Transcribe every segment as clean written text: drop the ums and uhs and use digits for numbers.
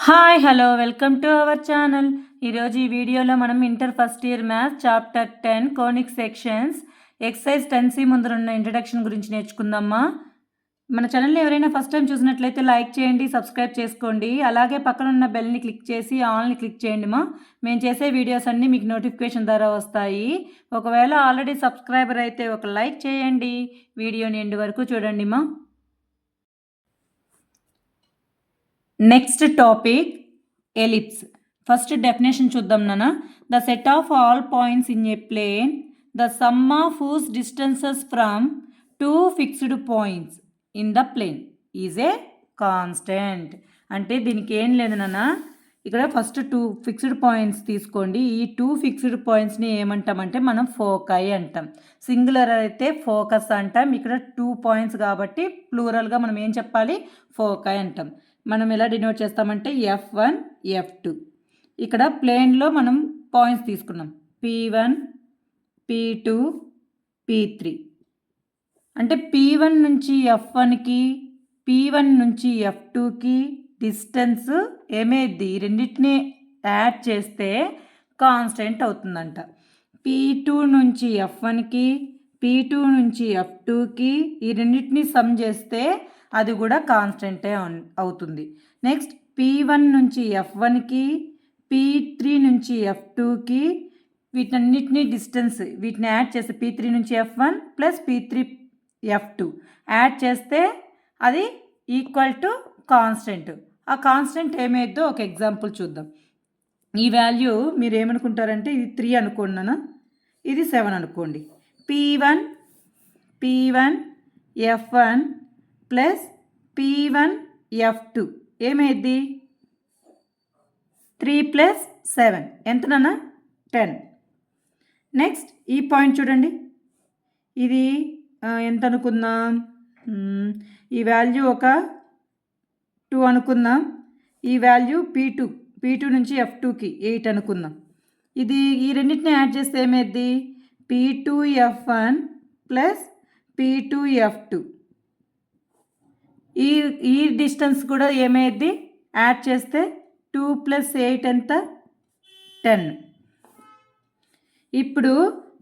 Hi hello welcome to our channel. ఈరోజు ఈ వీడియోలో మనం inter first year maths chapter 10 conic sections exercise 10C ముందరున్న ఇంట్రడక్షన్ గురించి నేర్చుకుందామా. మన ఛానల్ని ఎవరైనా ఫస్ట్ టైం చూసినట్లయితే లైక్ చేయండి, సబ్స్క్రైబ్ చేసుకోండి. అలాగే పక్కన ఉన్న బెల్ని క్లిక్ చేసి ఆల్ని క్లిక్ చేయండి మా. మేము చేసే వీడియోస్ అన్నీ మీకు నోటిఫికేషన్ ద్వారా వస్తాయి. ఒకవేళ ఆల్రెడీ సబ్స్క్రైబర్ అయితే ఒక లైక్ చేయండి, వీడియోని ఎండ్ వరకు చూడండి మా. Next topic ellipse. First definition చూద్దాం నాన్న. The set of all points in a plane, the sum of whose distances from two fixed points in the plane is a constant. అంటే దీనికి ఏం లేదు నాన్న, ఇక్కడ ఫస్ట్ 2 ఫిక్స్డ్ పాయింట్స్ తీసుకోండి. ఈ 2 ఫిక్స్డ్ పాయింట్స్ని ఏమంటామంటే మనం ఫోకై అంటాం. సింగులర్ అయితే ఫోకస్ అంటాం. ఇక్కడ 2 పాయింట్స్ కాబట్టి ప్లూరల్గా మనం ఏం చెప్పాలి, ఫోకై అంటాం. మనం ఎలా డినోట్ చేస్తామంటే F1 F2. ఇక్కడ ప్లేన్లో మనం పాయింట్స్ తీసుకున్నాం P1 P2 P3. అంటే P1 నుంచి F1కి P1 నుంచి F2కి డిస్టెన్స్ ఏమైద్ది, రెండింటిని యాడ్ చేస్తే కాన్స్టెంట్ అవుతుందంట. P2 నుంచి F1కి P2 నుంచి F2కి ఈ రెండింటిని సమ్ చేస్తే అది కూడా కాన్స్టెంటే అవుతుంది. నెక్స్ట్ P1 నుంచి F1కి P3 నుంచి F2కి వీటన్నిటిని డిస్టెన్స్ వీటిని యాడ్ చేస్తే P3 నుంచి F1 plus P3 F2 add చేస్తే అది ఈక్వల్ టు కాన్స్టెంట్. ఆ కాన్స్టెంట్ ఏమైద్దో ఒక ఎగ్జాంపుల్ చూద్దాం. ఈ వాల్యూ మీరు ఏమనుకుంటారంటే ఇది 3 అనుకున్నాను, ఇది 7 అనుకోండి. P1 F1 plus P1 F2 ఏమైద్ది 3 plus 7 ఎంతనన్నా 10. Next ఈ పాయింట్ చూడండి, ఇది ఎంత అనుకుందాం, ఈ వాల్యూ ఒక 2 అనుకుందాం. ఈ వాల్యూ P2 నుంచి F2కి 8 అనుకుందాం. ఇది ఈ రెండింటిని యాడ్ చేస్తే ఏమైద్ది P2 F1 plus P2 F2. ఈ డిస్టెన్స్ కూడా ఏమైద్ది యాడ్ చేస్తే 2 ప్లస్ 8 ఎంత 10. ఇప్పుడు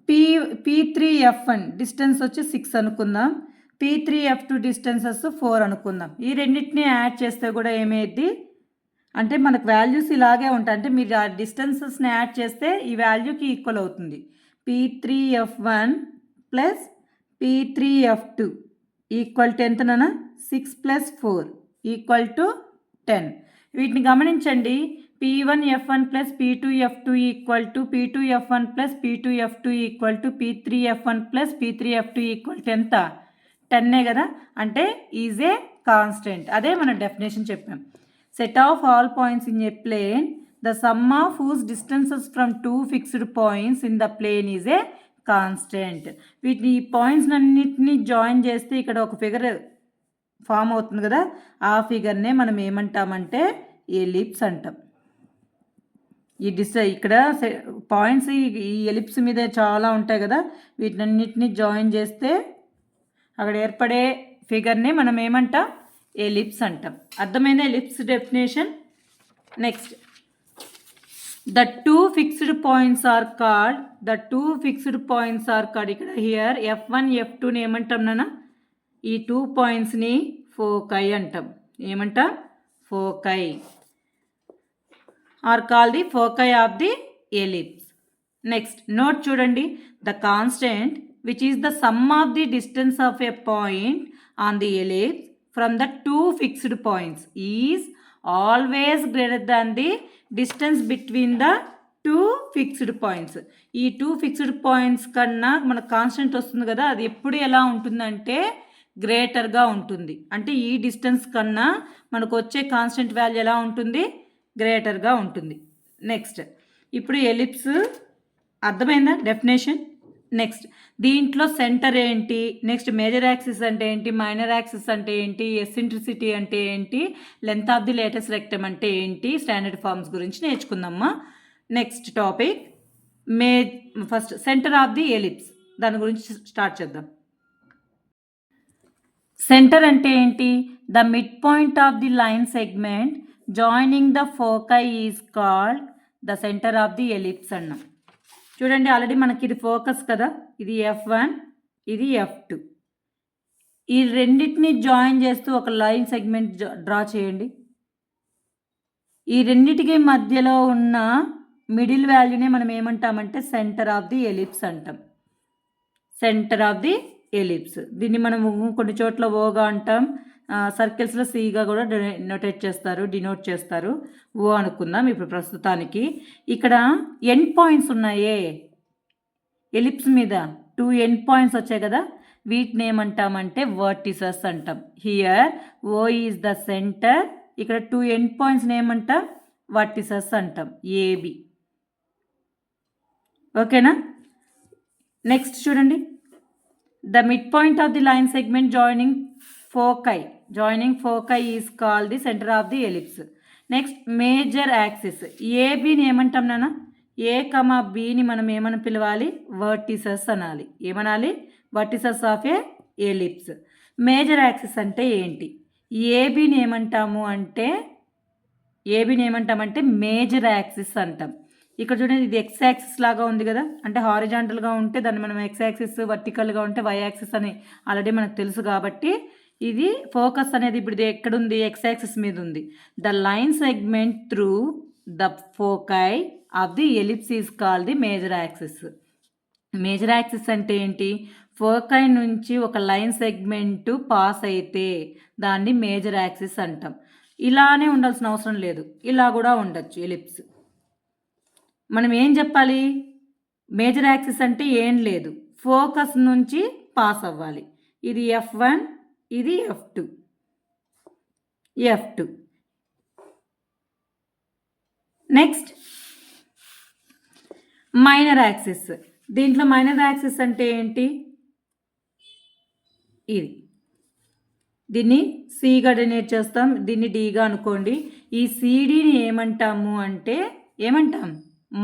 P3 F1 డిస్టెన్స్ వచ్చి 6 అనుకుందాం. P3 F2 డిస్టెన్సెస్ 4 అనుకుందాం. ఈ రెండింటిని యాడ్ చేస్తే కూడా ఏమైద్ది అంటే మనకు వాల్యూస్ ఇలాగే ఉంటాయి. అంటే మీరు ఆ డిస్టెన్సెస్ని యాడ్ చేస్తే ఈ వాల్యూకి ఈక్వల్ అవుతుంది. P3 F1 plus P3 F2 equal to ఎంతనన్నా 6 ప్లస్ 4 ఈక్వల్ టు 10. వీటిని గమనించండి. P1 F1 plus P2 F2 equal to P2 F1 plus P2 F2 equal to P3 F1 plus P3 F2 equal to ఎంత 10 కదా. అంటే is a constant. అదే మన definition చెప్పాం. Set of all points in a plane, the sum of whose distances from 2 fixed points in the plane is a constant. వీటిని ఈ points అన్నిటినీ join చేస్తే ఇక్కడ ఒక ఫిగర్ ఫామ్ అవుతుంది కదా, ఆ ఫిగర్నే మనం ఏమంటామంటే ఎలిప్స్ అంటాం. ఇక్కడ పాయింట్స్ ఈ ఎలిప్స్ మీద చాలా ఉంటాయి కదా, వీటినన్నిటిని జాయిన్ చేస్తే అక్కడ ఏర్పడే ఫిగర్నే మనం ఏమంటాం ఎలిప్స్ అంటాం. అర్థమైందా ellipse definition? Next the two fixed points are called ఇక్కడ హియర్ F1 F2ని ఏమంటాం నాన్న, ఈ 2 పాయింట్స్ని ఫోకై అంటాం. ఏమంటాం foci are call the foci of the ellipse. Next note చూడండి, the constant which is the sum of the distance of a point on the ellipse from the 2 fixed points is always greater than the distance between the 2 fixed points. ఈ 2 fixed points కన్నా మనకు constant వస్తుంది కదా, అది ఎప్పుడు ఎలా ఉంటుందంటే గ్రేటర్గా ఉంటుంది. అంటే ఈ డిస్టెన్స్ కన్నా మనకు వచ్చే కాన్స్టెంట్ వాల్యూ ఎలా ఉంటుంది, గ్రేటర్గా ఉంటుంది. నెక్స్ట్ ఇప్పుడు ఎలిప్స్ అర్థమైందా డెఫినేషన్? నెక్స్ట్ దీంట్లో సెంటర్ ఏంటి, నెక్స్ట్ మేజర్ యాక్సిస్ అంటే ఏంటి, మైనర్ యాక్సిస్ అంటే ఏంటి, ఎసెంట్రిసిటీ అంటే ఏంటి, length of the latus rectum అంటే ఏంటి, స్టాండర్డ్ ఫార్మ్స్ గురించి నేర్చుకుందామా. Next topic first centre of the ellipse, దాని గురించి స్టార్ట్ చేద్దాం. సెంటర్ అంటే ఏంటి, the mid point of the line segment joining the foci is called the centre of the ellipse అన్నాం. చూడండి ఆల్రెడీ మనకి ఇది ఫోకస్ కదా, ఇది F1 ఇది F2. ఈ రెండింటిని జాయిన్ చేస్తూ ఒక లైన్ సెగ్మెంట్ డ్రా చేయండి. ఈ రెండిటికి మధ్యలో ఉన్న మిడిల్ వాల్యూనే మనం ఏమంటామంటే సెంటర్ ఆఫ్ ది ఎలిప్స్ అంటాం. Centre of the ellipse. దీన్ని మనం కొన్ని చోట్ల ఓగా అంటాం, సర్కిల్స్లో సిగా కూడా డినోట్ చేస్తారు. ఓ అనుకుందాం ఇప్పుడు ప్రస్తుతానికి. ఇక్కడ ఎండ్ పాయింట్స్ ఉన్నాయే ఎలిప్స్ మీద, 2 ఎండ్ పాయింట్స్ వచ్చాయి కదా, వీటిని ఏమంటామంటే వర్టిసెస్ అంటాం. Here O is the centre, ఇక్కడ 2 ఎండ్ పాయింట్స్ని ఏమంటాం వర్టిసెస్ అంటాం, ఏబి. ఓకేనా. నెక్స్ట్ చూడండి, the mid point of the line segment joining foci is called the centre of the ellipse. Next major axis ఏబిని ఏమంటాం నాన్న, ఏ కమా బిని మనం ఏమని పిలవాలి, వర్టిసెస్ అనాలి. ఏమనాలి, vertices of a ellipse. Major axis అంటే ఏంటి, ఏబిని ఏమంటామంటే మేజర్ యాక్సిస్ అంటాం. ఇక్కడ చూడండి ఇది ఎక్స్ యాక్సిస్ లాగా ఉంది కదా, అంటే హారిజాంటల్గా ఉంటే దాన్ని మనం ఎక్స్ యాక్సిస్, వర్టికల్గా ఉంటే వై యాక్సిస్ అని ఆల్రెడీ మనకు తెలుసు కాబట్టి ఇది ఫోకస్ అనేది ఇప్పుడు ఇది ఎక్కడుంది, ఎక్స్ యాక్సిస్ మీద ఉంది. The line segment through the foci of the ellipse is called the major axis. Major axis అంటే ఏంటి, ఫోకై నుంచి ఒక లైన్ సెగ్మెంట్ పాస్ అయితే దాన్ని మేజర్ యాక్సిస్ అంటాం. ఇలానే ఉండాల్సిన అవసరం లేదు, ఇలా కూడా ఉండొచ్చు ఎలిప్స్. మనం ఏం చెప్పాలి, మేజర్ యాక్సిస్ అంటే ఏం లేదు, ఫోకస్ నుంచి పాస్ అవ్వాలి. ఇది F1 ఇది F2. Next minor axis. దీంట్లో మైనర్ యాక్సిస్ అంటే ఏంటి, ఇది దీన్ని సిగా డినోట్ చేస్తాం, దీన్ని డిగా అనుకోండి. ఈ సిడిని ఏమంటాము అంటే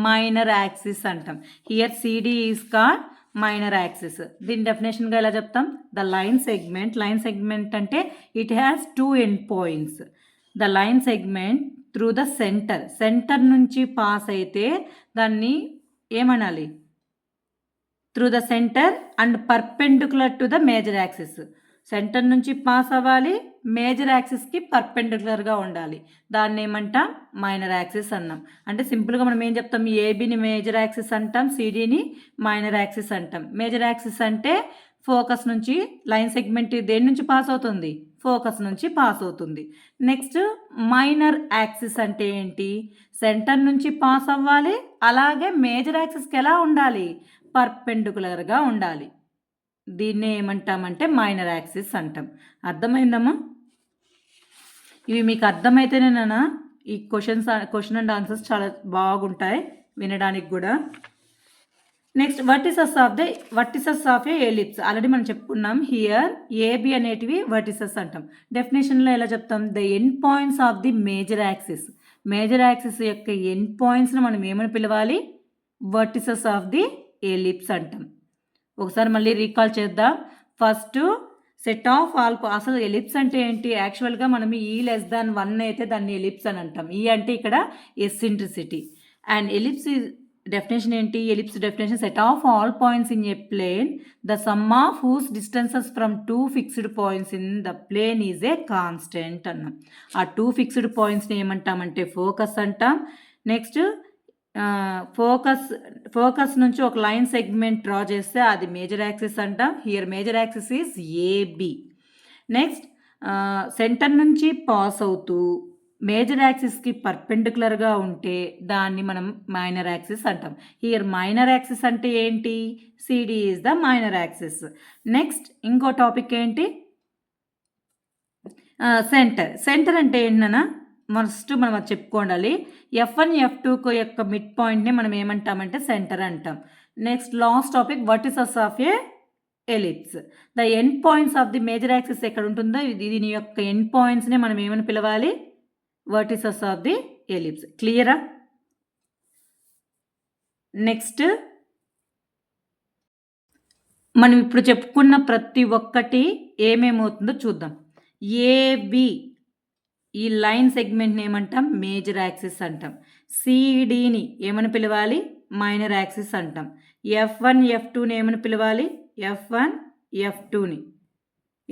మైనర్ యాక్సిస్ అంటాం. Here CD is called minor axis. దీని డెఫినేషన్గా ఎలా చెప్తాం, ద లైన్ సెగ్మెంట్ అంటే it has 2 end points. The line segment through the centre నుంచి పాస్ అయితే దాన్ని ఏమనాలి, through the centre and perpendicular to the major axis. Centre నుంచి పాస్ అవ్వాలి, మేజర్ యాక్సిస్కి పర్పెండిక్యులర్గా ఉండాలి, దాన్ని ఏమంటాం మైనర్ యాక్సిస్ అన్నాం. అంటే సింపుల్గా మనం ఏం చెప్తాం, ఏబిని మేజర్ యాక్సిస్ అంటాం, సిడిని మైనర్ యాక్సిస్ అంటాం. మేజర్ యాక్సిస్ అంటే ఫోకస్ నుంచి లైన్ సెగ్మెంట్ దేని నుంచి పాస్ అవుతుంది, ఫోకస్ నుంచి పాస్ అవుతుంది. నెక్స్ట్ మైనర్ యాక్సిస్ అంటే ఏంటి, సెంటర్ నుంచి పాస్ అవ్వాలి, అలాగే మేజర్ యాక్సిస్కి ఎలా ఉండాలి, పర్పెండిక్యులర్గా ఉండాలి. దీన్ని ఏమంటామంటే మైనర్ యాక్సిస్ అంటాం. అర్థమైందమ్మా. ఇవి మీకు అర్థమైతేనేనా ఈ క్వశ్చన్ అండ్ ఆన్సర్స్ చాలా బాగుంటాయి వినడానికి కూడా. Next vertices of a ellipse. Already మనం చెప్పుకున్నాం, హియర్ ఏబి అనేటివి వర్టిసెస్ అంటాం. డెఫినేషన్లో ఎలా చెప్తాం, the end points of the major axis యొక్క ఎండ్ పాయింట్స్ని మనం ఏమని పిలవాలి, వర్టిసెస్ ఆఫ్ ది ఎలిప్స్ అంటాం. ఒకసారి మళ్ళీ రీకాల్ చేద్దాం. ఫస్ట్ సెట్ ఆఫ్ ఆల్, అసలు ఎలిప్స్ అంటే ఏంటి, యాక్చువల్గా మనం E<1 అయితే దాన్ని ఎలిప్స్ అని అంటాం. ఈ అంటే ఇక్కడ ఎసెంట్రిసిటీ. అండ్ ఎలిప్స్ డెఫినేషన్ ఏంటి, ellipse definition set of all points in a plane the sum of whose distances from 2 fixed points in the plane is a constant అన్నాం. ఆ 2 ఫిక్స్డ్ పాయింట్స్ని ఏమంటామంటే ఫోకస్ అంటాం. నెక్స్ట్ ఫోకస్ నుంచి ఒక line segment draw చేస్తే అది మేజర్ యాక్సిస్ అంటాం. Here major axis is AB. Next centre నుంచి పాస్ అవుతూ మేజర్ యాక్సిస్కి పర్పెండిక్యులర్గా ఉంటే దాన్ని మనం మైనర్ యాక్సిస్ అంటాం. హియర్ మైనర్ యాక్సిస్ అంటే ఏంటి, CD is the minor axis. Next ఇంకో టాపిక్ ఏంటి, సెంటర్ అంటే ఏంటన్నా ఫస్ట్ మనం అది చెప్పుకోవాలి. F1 F2 యొక్క మిడ్ పాయింట్ని మనం ఏమంటామంటే సెంటర్ అంటాం. Next last topic vertices of a ellipse. The end points of the major axis ఎక్కడ ఉంటుందో దీని యొక్క ఎండ్ పాయింట్స్ని మనం ఏమని పిలవాలి, వర్టిసెస్ ఆఫ్ ది ఎలిప్స్. క్లియరా. నెక్స్ట్ మనం ఇప్పుడు చెప్పుకున్న ప్రతి ఒక్కటి ఏమేమవుతుందో చూద్దాం. ఏబి ఈ లైన్ సెగ్మెంట్ని ఏమంటాం? మేజర్ యాక్సిస్ అంటాం. సిడిని ఏమని పిలవాలి? మైనర్ యాక్సిస్ అంటాం. F1 F2ని ఏమని పిలవాలి? F1 F2ని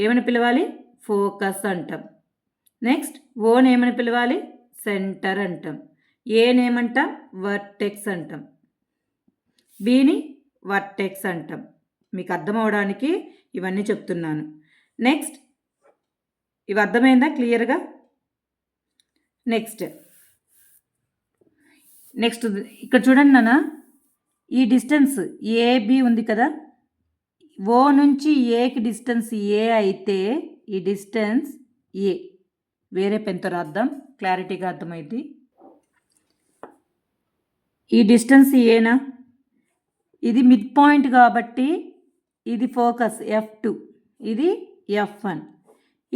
ఏమని పిలవాలి? ఫోకస్ అంటాం. నెక్స్ట్ ఓని ఏమని పిలవాలి? సెంటర్ అంటాం. ఏని ఏమంటాం? వర్టెక్స్ అంటాం. బిని వర్టెక్స్ అంటాం. మీకు అర్థం అవడానికి ఇవన్నీ చెప్తున్నాను. నెక్స్ట్ ఇవి అర్థమైందా క్లియర్గా? నెక్స్ట్ ఇక్కడ చూడండి నాన్న, ఈ డిస్టెన్స్ ఏబి ఉంది కదా, ఓ నుంచి ఏకి డిస్టెన్స్ ఏ అయితే ఈ డిస్టెన్స్ ఏ. వేరే పెన్తో రాద్దాం, క్లారిటీగా అర్థమైంది. ఈ డిస్టెన్స్ ఏనా, ఇది మిడ్ పాయింట్ కాబట్టి ఇది ఫోకస్ F2, ఇది F1.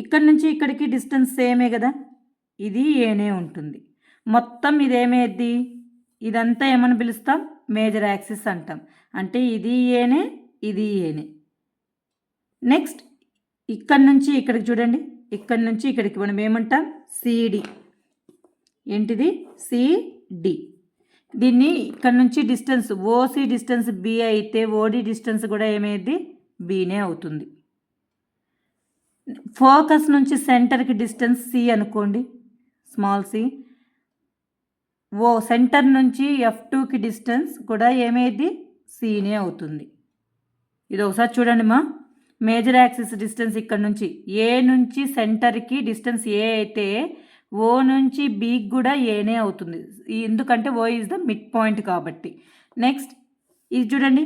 ఇక్కడ నుంచి ఇక్కడికి డిస్టెన్స్ సేమే కదా, ఇది ఏనే ఉంటుంది. మొత్తం ఇదేమేది? ఇదంతా ఏమని పిలుస్తాం? మేజర్ యాక్సిస్ అంటాం. అంటే ఇది ఏనే, ఇది ఏనే. నెక్స్ట్ ఇక్కడ నుంచి ఇక్కడికి చూడండి, ఇక్కడ నుంచి ఇక్కడికి మనం ఏమంటాం? సిడి. ఏంటిది? సిడి. దీన్ని ఇక్కడ నుంచి డిస్టెన్స్ ఓసి డిస్టెన్స్ బి అయితే ఓడి డిస్టెన్స్ కూడా ఏమైంది? బీనే అవుతుంది. ఫోకస్ నుంచి సెంటర్కి డిస్టెన్స్ సి అనుకోండి, స్మాల్ సి. ఓ సెంటర్ నుంచి F2కి డిస్టెన్స్ కూడా ఏమైంది? సినే అవుతుంది. ఇది ఒకసారి చూడండి మా, మేజర్ యాక్సిస్ డిస్టెన్స్ ఇక్కడ నుంచి ఏ నుంచి సెంటర్కి డిస్టెన్స్ ఏ అయితే ఓ నుంచి బీకి కూడా ఏనే అవుతుంది, ఎందుకంటే ఓ ఈజ్ ద మిడ్ పాయింట్ కాబట్టి. నెక్స్ట్ ఇది చూడండి,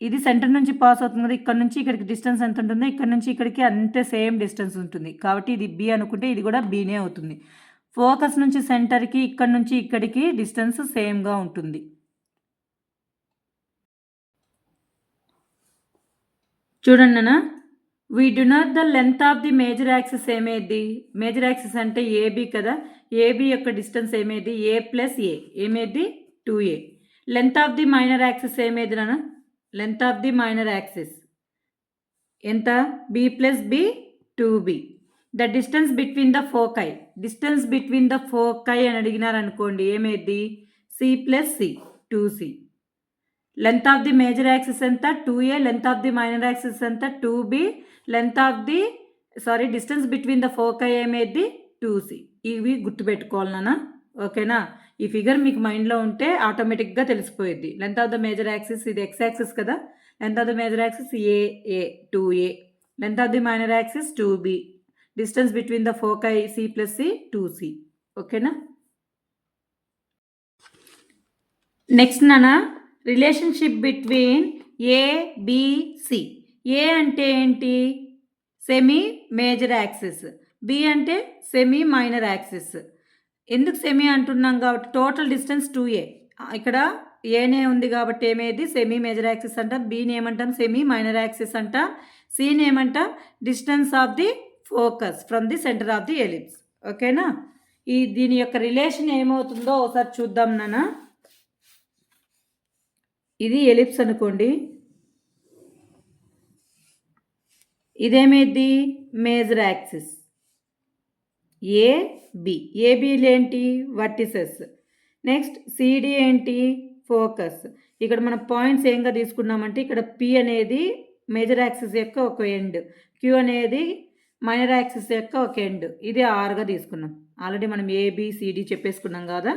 ఇది సెంటర్ నుంచి పాస్ అవుతుంది కదా, ఇక్కడ నుంచి ఇక్కడికి డిస్టెన్స్ ఎంత ఉంటుందో ఇక్కడ నుంచి ఇక్కడికి అంతే సేమ్ డిస్టెన్స్ ఉంటుంది కాబట్టి ఇది బి అనుకుంటే ఇది కూడా బీనే అవుతుంది. ఫోకస్ నుంచి సెంటర్కి ఇక్కడ నుంచి ఇక్కడికి డిస్టెన్స్ సేమ్గా ఉంటుంది. చూడండి అన్న, we do not the length of the major axis ఏమేది? మేజర్ యాక్సిస్ అంటే ఏబి కదా, ఏబి యొక్క డిస్టెన్స్ ఏమేది? ఏ ప్లస్ ఏ ఏమేది? 2a. Length of the minor axis ఏమేది నాన్న? Length of the minor axis ఎంత? B plus B 2b. The distance between the foci, distance between the foci అని అడిగినారనుకోండి ఏమేది? C plus C 2c. Length of the major axis ఎంత? 2a. Length of the minor axis ఎంత? 2b. Length of the distance between the foci ఏమేది? 2c. ఇవి గుర్తుపెట్టుకోవాలి నాన్న, ఓకేనా? ఈ ఫిగర్ మీకు మైండ్లో ఉంటే ఆటోమేటిక్గా తెలిసిపోయింది. Length of the major axis ఇది ఎక్స్ యాక్సిస్ కదా, length of the major axis a 2a. Length of the minor axis 2b. Distance between the foci c plus C 2c. ఓకేనా? నెక్స్ట్ నాన్న, రిలేషన్షిప్ బిట్వీన్ ఏబిసి. ఏ అంటే ఏంటి? Semi major axis. B అంటే semi minor axis. ఎందుకు semi అంటున్నాం కాబట్టి total distance 2a. ఇక్కడ ఏనే ఉంది కాబట్టి ఏమేది? సెమీ మేజర్ యాక్సిస్ అంటాం. బీని ఏమంటాం? సెమీ మైనర్ యాక్సిస్ అంటాం. సిని ఏమంటాం? Distance of the focus from the centre of the ellipse. ఓకేనా? దీని యొక్క రిలేషన్ ఏమవుతుందో ఒకసారి చూద్దాం నాన్న. ఇది ఎలిప్స్ అనుకోండి, ఇదేమేది? Major axis. ఏబి, ఏబిలు ఏంటి? వర్టిసెస్. నెక్స్ట్ సిడి ఏంటి? ఫోకస్. ఇక్కడ మనం పాయింట్స్ ఏంగా తీసుకున్నామంటే ఇక్కడ పి అనేది మేజర్ యాక్సిస్ యొక్క ఒక ఎండ్, క్యూ అనేది మైనర్ యాక్సిస్ యొక్క ఒక ఎండ్. ఇది ఆర్గా తీసుకున్నాం. ఆల్రెడీ మనం ఏబిసిడి చెప్పేసుకున్నాం కదా,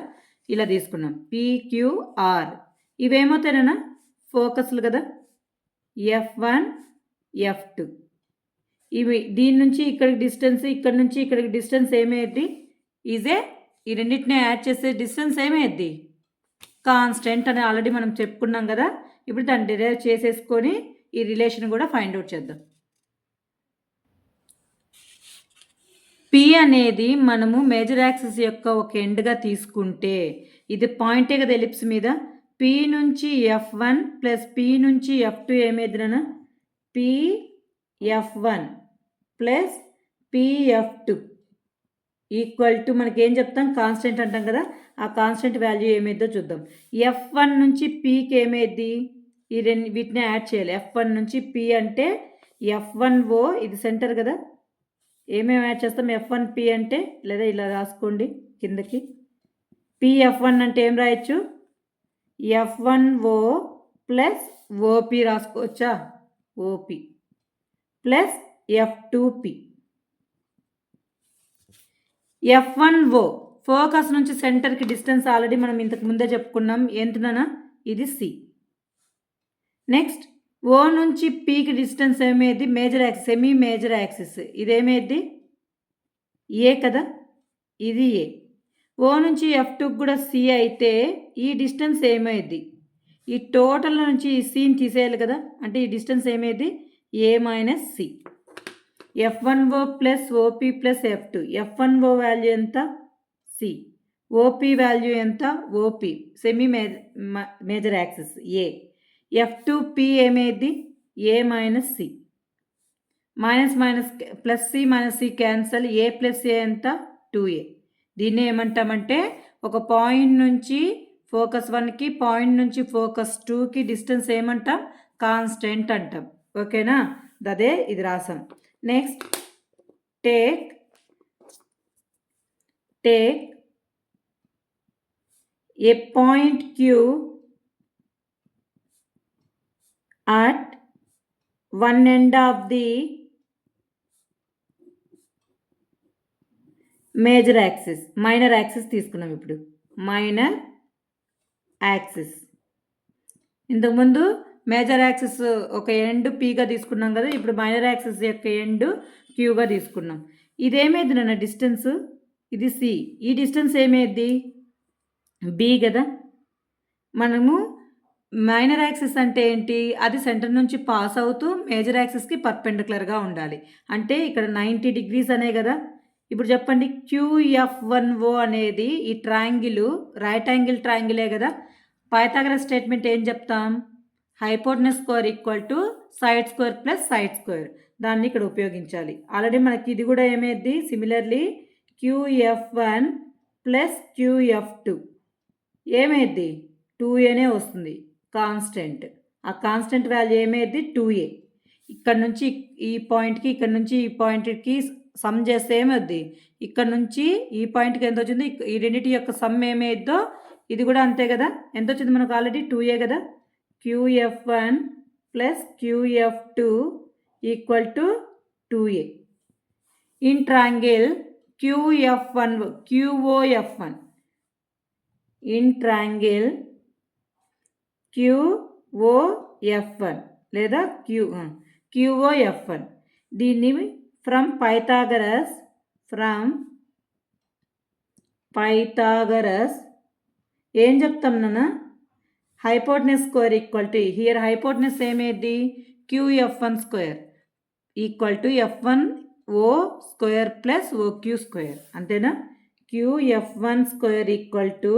ఇలా తీసుకున్నాం. పిక్యూఆర్ ఇవేమవుతాయనా? ఫోకస్లు కదా, F1 F2. ఇవి దీని నుంచి ఇక్కడికి డిస్టెన్స్, ఇక్కడ నుంచి ఇక్కడికి డిస్టెన్స్ ఏమేది? ఈజే. ఈ రెండింటిని యాడ్ చేసే డిస్టెన్స్ ఏమేది? కాన్స్టెంట్ అని ఆల్రెడీ మనం చెప్పుకున్నాం కదా. ఇప్పుడు దాన్ని డిరైవ్ చేసేసుకొని ఈ రిలేషన్ కూడా ఫైండ్ అవుట్ చేద్దాం. పి అనేది మనము మేజర్ యాక్సిస్ యొక్క ఒక ఎండ్గా తీసుకుంటే ఇది పాయింటే కదా ఎలిప్స్ మీద. పి నుంచి F1 ప్లస్ పి నుంచి F2 ఏమేదినా? PF1 plus PF2 equal to మనకి ఏం చెప్తాం? కాన్స్టెంట్ అంటాం కదా. ఆ కాన్స్టెంట్ వాల్యూ ఏమైద్దో చూద్దాం. F1 నుంచి Pకి ఏమైద్ది? ఈ వీటిని యాడ్ చేయాలి. F1 నుంచి P అంటే F1O, ఇది సెంటర్ కదా, ఏమేమి యాడ్ చేస్తాం? F1P అంటే లేదా ఇలా రాసుకోండి కిందకి. PF1 అంటే ఏం రాయొచ్చు? F1O plus OP రాసుకోవచ్చా? OP plus F2P. F1O focus నుంచి సెంటర్కి డిస్టెన్స్ ఆల్రెడీ మనం ఇంతకు ముందే చెప్పుకున్నాం. ఎంతనా? ఇది C. నెక్స్ట్ O నుంచి Pకి డిస్టెన్స్ ఏమేది? Major axis, semi major axis. ఇదేమేది? ఏ కదా, ఇది ఏ. O నుంచి F2 కూడా C అయితే ఈ డిస్టెన్స్ ఏమైంది? ఈ టోటల్ నుంచి ఈ Cని తీసేయాలి కదా, అంటే ఈ డిస్టెన్స్ ఏమైంది? A minus C. F1O plus OP plus F2. F1O value ఎంత? C. OP వాల్యూ ఎంత? OP, semi major axis A. F2P ఏమైంది? A minus C. Minus minus plus C minus C cancel. A plus A ఎంత? 2A. దీన్ని ఏమంటామంటే ఒక point నుంచి focus 1కి, point నుంచి ఫోకస్ 2కి డిస్టెన్స్ ఏమంటాం? కాన్స్టెంట్ అంటాం. ఓకేనా? అదే ఇది రాసాం. Next take a point Q at one end of the major axis. Minor axis తీసుకున్నాం ఇప్పుడు. Minor axis. ఇంతకుముందు మేజర్ యాక్సిస్ ఒక ఎండ్ Pగా తీసుకున్నాం కదా, ఇప్పుడు మైనర్ యాక్సిస్ యొక్క ఎండ్ Qగా తీసుకున్నాం. ఇదేమేది నాన్న డిస్టెన్స్? ఇది C. ఈ డిస్టెన్స్ ఏమేది? B కదా. మనము మైనర్ యాక్సిస్ అంటే ఏంటి? అది సెంటర్ నుంచి పాస్ అవుతూ మేజర్ యాక్సిస్కి పర్పెండిక్యులర్గా ఉండాలి. అంటే ఇక్కడ 90 degrees అనే కదా. ఇప్పుడు చెప్పండి, QF1O అనేది ఈ ట్రయాంగిల్ రైట్ యాంగిల్ ట్రయాంగిలే కదా. పైథాగరస్ స్టేట్మెంట్ ఏం చెప్తాం? Hypotenuse square equal to side square plus side square. దాన్ని ఇక్కడ ఉపయోగించాలి. ఆల్రెడీ మనకి ఇది కూడా ఏమైంది? సిమిలర్లీ QF1 ప్లస్ QF2 ఏమైంది? 2Aనే వస్తుంది కాన్స్టెంట్. ఆ కాన్స్టెంట్ వాల్యూ ఏమైంది? 2A. ఇక్కడ నుంచి ఈ పాయింట్కి, ఇక్కడ నుంచి ఈ పాయింట్కి సమ్ చేస్తే ఏమవుద్ది? ఇక్కడ నుంచి ఈ పాయింట్కి ఎంత వచ్చింది? ఈ రెండింటి యొక్క సమ్ ఏమైద్దో ఇది కూడా అంతే కదా. ఎంత వచ్చింది మనకు? ఆల్రెడీ 2A కదా. QF1 plus QF2 equal to 2A. In triangle QOF1 in triangle QOF1 లేదా QOF1. దీన్ని ఫ్రమ్ పైథాగరస్ ఏం చెప్తాం నాన్న? Hypotenuse square equal to, here hypotenuse ఏమేది? QF1 square equal to F1O square plus OQ square. అంతేనా? QF1 square equal to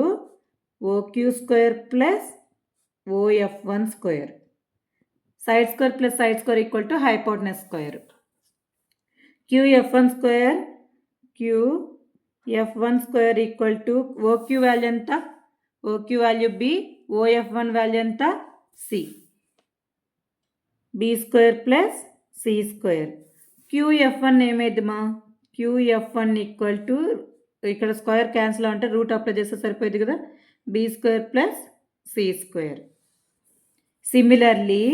OQ square plus OF1 square. Side square plus side square equal to hypotenuse square. QF1 square equal to OQ value ఎంత? OQ value B. OF1 value ఎంత? C. B square plus C square. QF1 ఏమైంది మా? QF1 equal to, ఇక్కడ square cancel అంటే route apply చేస్తే సరిపోయింది కదా. B square plus C square. Similarly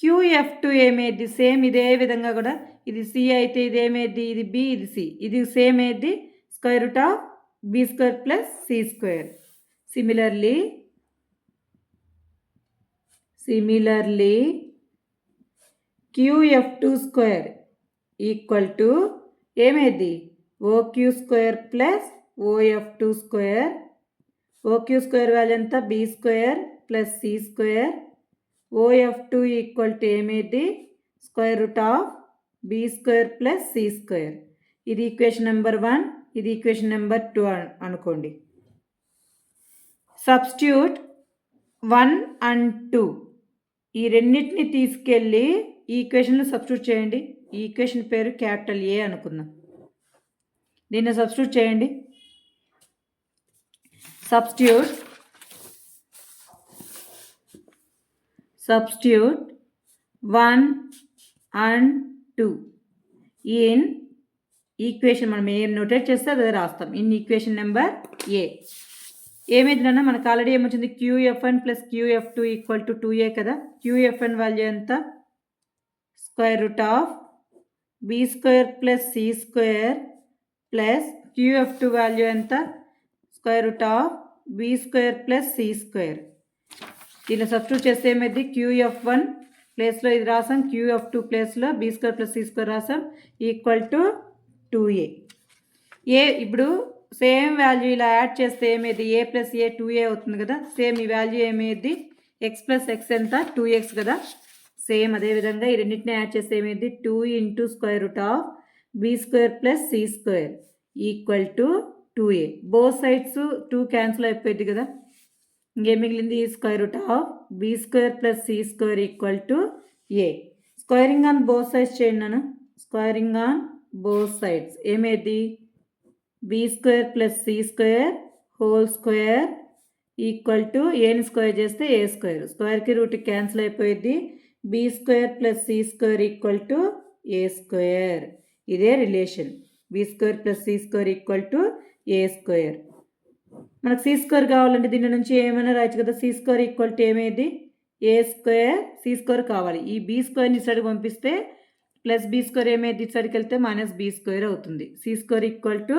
QF2 ఏమైంది? సేమ్ ఇదే విధంగా కూడా ఇది C అయితే ఇది ఏమైంది? ఇది B, ఇది C. ఇది సేమ్ ఏది? Square root of B square plus C square. Similarly QF2 square equal to ఏమైంది? OQ square plus OF2 square. OQ square value ఎంత? B square plus C square. OF2 equal to ఏమైంది? Square root of B square plus C square. ఇది equation number 1, ఇది equation number 2 అనుకోండి. Substitute 1 and 2 ఈ రెండింటిని తీసుకెళ్ళి ఈ ఈక్వేషన్లో సబ్స్టిట్యూట్ చేయండి. ఈ ఈక్వేషన్ పేరు క్యాపిటల్ A అనుకుందాం. దీన్ని సబ్స్టిట్యూట్ చేయండి. సబ్స్టిట్యూట్ 1 and 2 in ఈక్వేషన్ మనం ఏం నోటేట్ చేస్తే అదే రాస్తాం. ఇన్ ఈక్వేషన్ నెంబర్ ఏ ఏమైందన్నా మనకు ఆల్రెడీ ఏమొచ్చింది, QF1 plus QF2 equal to 2A కదా. QF1 వాల్యూ ఎంత, square root of B square plus C square plus QF2 value ఎంత, square root of B square plus C square. దీన్ని substitute చేస్తే ఏమైంది, QF1 ప్లేస్లో ఇది రాసాం, QF2 ప్లేస్లో B square plus C square రాసాం, ఈక్వల్ టు 2A. ఇప్పుడు సేమ్ వాల్యూ ఇలా యాడ్ చేస్తే ఏమైంది, A ప్లస్ A 2A అవుతుంది కదా. సేమ్ ఈ వాల్యూ ఏమైంది, X ప్లస్ X ఎంత 2X కదా. సేమ్ అదేవిధంగా ఈ రెండింటిని యాడ్ చేస్తే ఏమైంది, 2 into square root of B square plus C square equal to 2A. Both sides 2 cancel అయిపోయింది కదా. ఇంకేం మిగిలింది, square root of B square plus C square equal to A. Squaring on both sides చేయండి నన్ను. Squaring on both sides ఏమైంది, B square plus C square whole square equal to ఏని square చేస్తే A square. స్క్వేర్కి root cancel అయిపోయింది. B square plus C square equal to A square. ఇదే relation, B square plus C square equal to A square. మనకు C square కావాలంటే దీని నుంచి ఏమైనా రాయొచ్చు కదా. C స్క్వేర్ ఈక్వల్ టు ఏమైంది, A స్క్వేర్ C స్క్వేర్ కావాలి. ఈ B స్క్వేర్ని సైడ్ పంపిస్తే ప్లస్ B స్క్వేర్ ఏమైంది, ఇటు సైడ్కి వెళ్తే మైనస్ B స్క్వేర్ అవుతుంది. C square equal to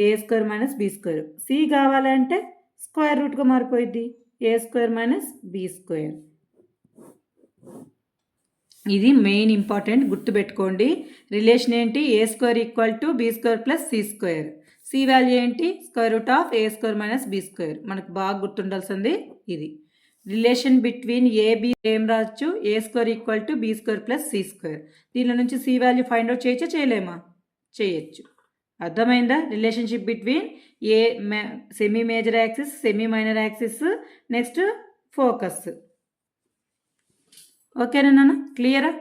A square minus B square. C కావాలంటే స్క్వేర్ రూట్గా మారిపోయింది, A square minus B square. ఇది మెయిన్ ఇంపార్టెంట్, గుర్తుపెట్టుకోండి. రిలేషన్ ఏంటి, A square equal to B square plus C square. C value ఏంటి, square root of A square minus B square. మనకు బాగా గుర్తుండాల్సింది ఇది. రిలేషన్ బిట్వీన్ AB ఏం రావచ్చు, A square equal to B square plus C square. దీనిలో నుంచి C value find out చేయొచ్చా, చేయలేమా, చేయొచ్చు. అర్థమైందా, relationship between a semi major axis, semi minor axis, next focus. ఓకేనా నాన్న, క్లియరా.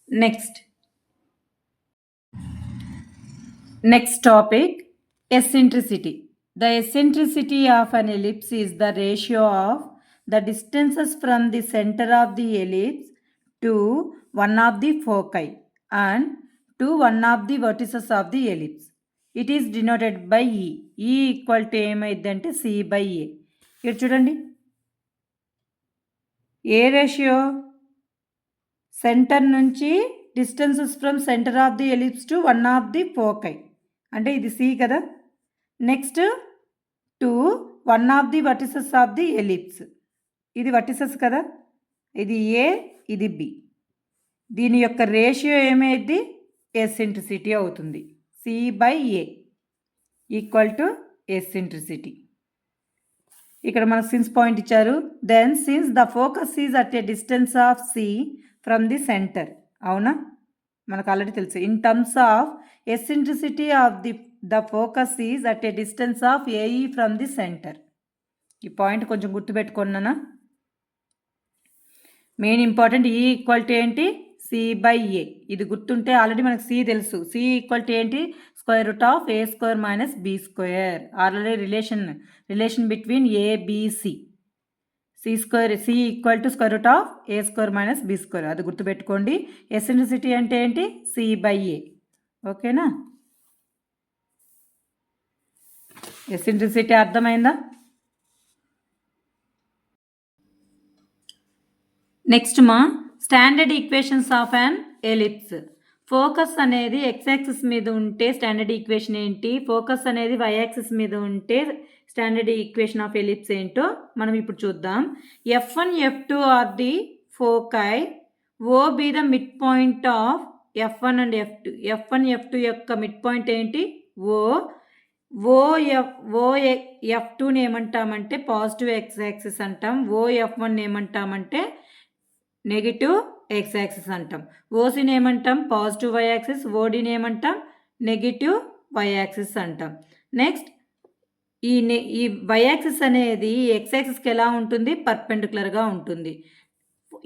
Next topic, eccentricity. The eccentricity of an ellipse is the ratio of the distances from the center of the ellipse to one of the foci and to one of the vertices of the ellipse. It is denoted by E. E equal to ఏమైందంటే C by A. ఇక్కడ చూడండి, ఏ ratio, centre నుంచి distances from centre of the ellipse to one of the foci, అంటే ఇది C కదా. Next to one of the vertices of the ellipse, ఇది vertices కదా, ఇది A, ఇది B. దీని యొక్క రేషియో ఏమైంది, ఎసెంట్రిసిటీ అవుతుంది. C by A equal to eccentricity. ఇక్కడ మనకు సిన్స్ పాయింట్ ఇచ్చారు. Then since the focus is at a distance of C from the centre, అవునా, మనకు ఆల్రెడీ తెలుసు. In terms of eccentricity of the focus is at a distance of AE from the centre. ఈ point కొంచెం గుర్తుపెట్టుకున్నానా, main important. E equal to ఏంటి, C by A. ఇది గుర్తుంటే already మనకు C తెలుసు. C ఈక్వల్ టు ఏంటి, square root of A square minus B square. Already relation between ABC. C square, C equal to square root of A square minus B square, అది గుర్తుపెట్టుకోండి. Eccentricity అంటే ఏంటి, C by A. ఓకేనా, eccentricity అర్థమైందా. Next మా standard equations of an ellipse. Focus అనేది x axis మీద ఉంటే స్టాండర్డ్ ఈక్వేషన్ ఏంటి, ఫోకస్ అనేది y యాక్సిస్ మీద ఉంటే స్టాండర్డ్ ఈక్వేషన్ ఆఫ్ ఎలిప్స్ ఏంటో మనం ఇప్పుడు చూద్దాం. F1 F2 are the foci, O be the mid point of F1 and F2. F1 F2 యొక్క మిడ్ పాయింట్ ఏంటి, F2ని ఏమంటామంటే పాజిటివ్ x యాక్సిస్ అంటాం. F1 ఏమంటామంటే నెగిటివ్ x యాక్సిస్ అంటాం. OCని ఏమంటాం, పాజిటివ్ y యాక్సిస్. ODని ఏమంటాం, నెగిటివ్ y యాక్సిస్ అంటాం. నెక్స్ట్ ఈ y యాక్సిస్ అనేది x యాక్సిస్కి ఎలా ఉంటుంది, పర్పెండిక్యులర్గా ఉంటుంది.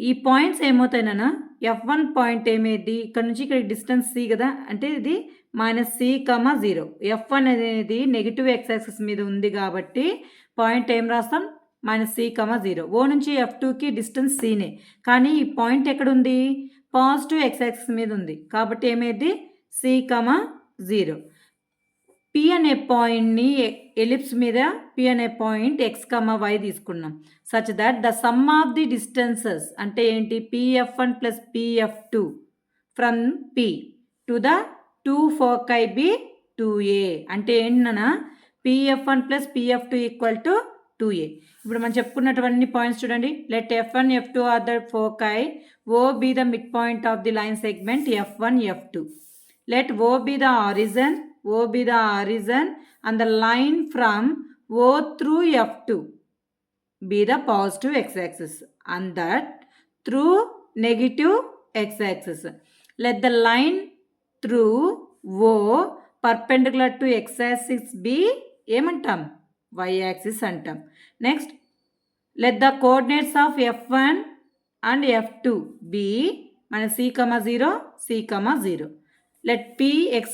ఈ పాయింట్స్ ఏమవుతాయినా, F1 పాయింట్ ఏమైంది, ఇక్కడ నుంచి ఇక్కడ డిస్టెన్స్ C కదా, అంటే ఇది -C,0. F1 అనేది నెగిటివ్ x యాక్సిస్ మీద ఉంది కాబట్టి పాయింట్ ఏం రాస్తాం, -C,0. O నుంచి F2కి డిస్టెన్స్ Cనే, కానీ ఈ పాయింట్ ఎక్కడుంది, పాజిటివ్ ఎక్స్ యాక్సిస్ మీద ఉంది కాబట్టి ఏమైంది సి కమా 0. పి అనే పాయింట్ని ఎలిప్స్ మీద పి అనే పాయింట్ ఎక్స్ కమా వై తీసుకున్నాం such that the sum of the distances అంటే ఏంటి PF one plus PF two from P to the 2 foci be 2a అంటే ఏంటన్నా PF one plus PF two equal to 2a. ఇప్పుడు మనం చెప్పుకున్నటువంటి పాయింట్స్ చూడండి. Let f1 f2 are the foci o be the mid point of the line segment f1 f2. Let O be the origin and the line from O through F2 be the positive x-axis and that through negative x-axis. Let the line through O perpendicular to x-axis be ఏమంటాం y-axis అంటాం. Next, let the coordinates of F1 and F2 be C, 0, C, 0. Let P, x,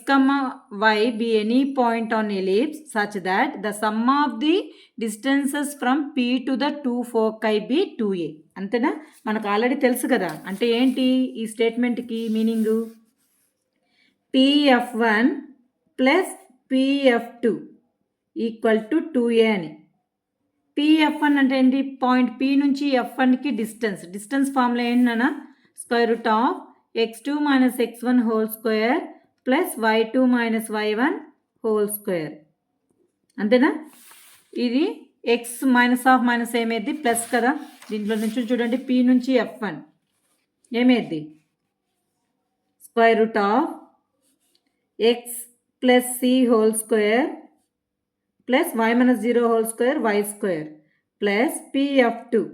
y be any point on ellipse such that the sum of the distances from P to the 2 foci be 2a. అంతేనా మనకు already తెలుసు కదా. అంటే ఏంటి ఈ స్టేట్మెంట్కి meaning PF one plus PF two equal to 2a అని. పిఎఫ్1 అంటే ఏంటి పాయింట్ పి నుంచి ఎఫ్1కి డిస్టెన్స్ ఫార్ములా ఏంటన్నా square root of x2 minus x1 whole square plus y2 minus y1 whole square. అంతేనా ఇది x మైనస్ ఆఫ్ మైనస్ ఏమైంది ప్లస్ కదా. దీంట్లో నుంచి చూడండి p నుంచి f1 ఏమైంది square root of x plus c whole square plus y minus 0 whole square y square plus pf2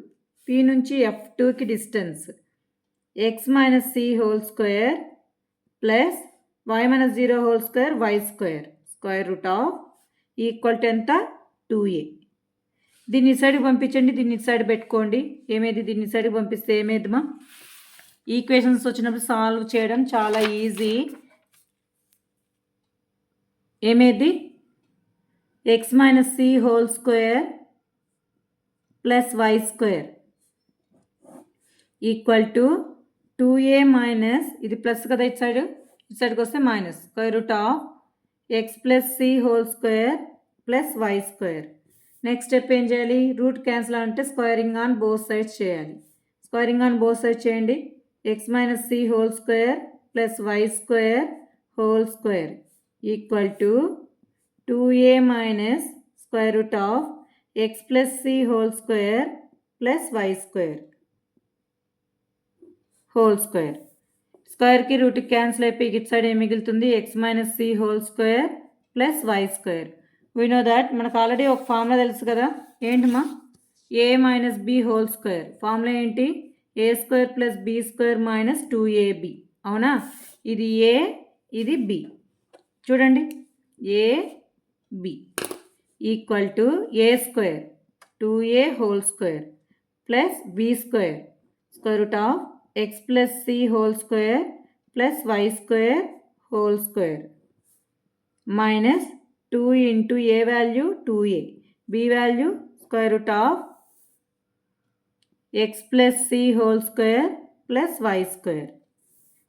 p నుంచి f2కి distance x minus c whole square plus y minus 0 whole square y square square root of equal to ఎంత 2a. దీన్ని సైడ్కి పంపించండి, దీన్ని side పెట్టుకోండి. ఏమైంది దీన్ని సైడ్కి పంపిస్తే ఏమైందమ్మా ఈక్వేషన్స్ వచ్చినప్పుడు సాల్వ్ చేయడం చాలా ఈజీ. ఏమైంది x minus c whole square plus y square equal to 2a minus ఇది ప్లస్ కదా ఇటు సైడ్కి వస్తే minus square root of X plus C whole square plus why square. Next step ఏం చేయాలి రూట్ క్యాన్సిల్ అంటే స్క్వేరింగ్ ఆన్ బోత్ సైడ్స్ చేయాలి. Squaring on both sides చేయండి. X minus C whole square plus why square whole square equal to 2a minus square root of X plus C whole square plus why square whole square. స్క్వేర్కి root cancel అయిపోయి ఇటు side ఏం మిగులుతుంది X minus C whole square plus why square. We know that మనకు already ఒక formula తెలుసు కదా ఏంటమ్మా A minus B whole square. Formula ఏంటి A square plus B square minus 2ab. అవునా ఇది ఏ ఇది బి. చూడండి A B equal to A square 2a whole square plus B square square root of x plus c whole square plus y square whole square minus 2 into a value 2a b value square root of x plus c whole square plus y square.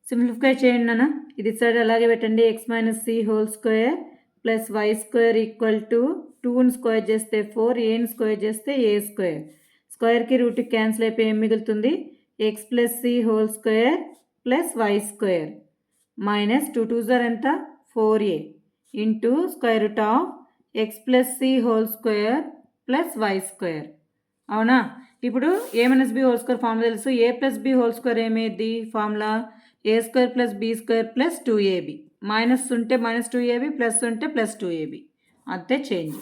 Simplify చేయండి నాన్న ఇది side అలాగే పెట్టండి x minus c whole square plus y square equal to 2ని square చేస్తే 4 aని square చేస్తే a square. స్క్వేర్కి root cancel అయిపోయి ఏం మిగులుతుంది x plus c whole square plus y square minus 2 2s are ఎంత 4a into square root of x plus c whole square plus y square. అవునా ఇప్పుడు a minus b whole square formula తెలుసు. a plus b whole square ఏమైంది formula a square plus b square plus 2ab minus ఉంటే minus 2ab plus ఉంటే plus 2ab అంతే change.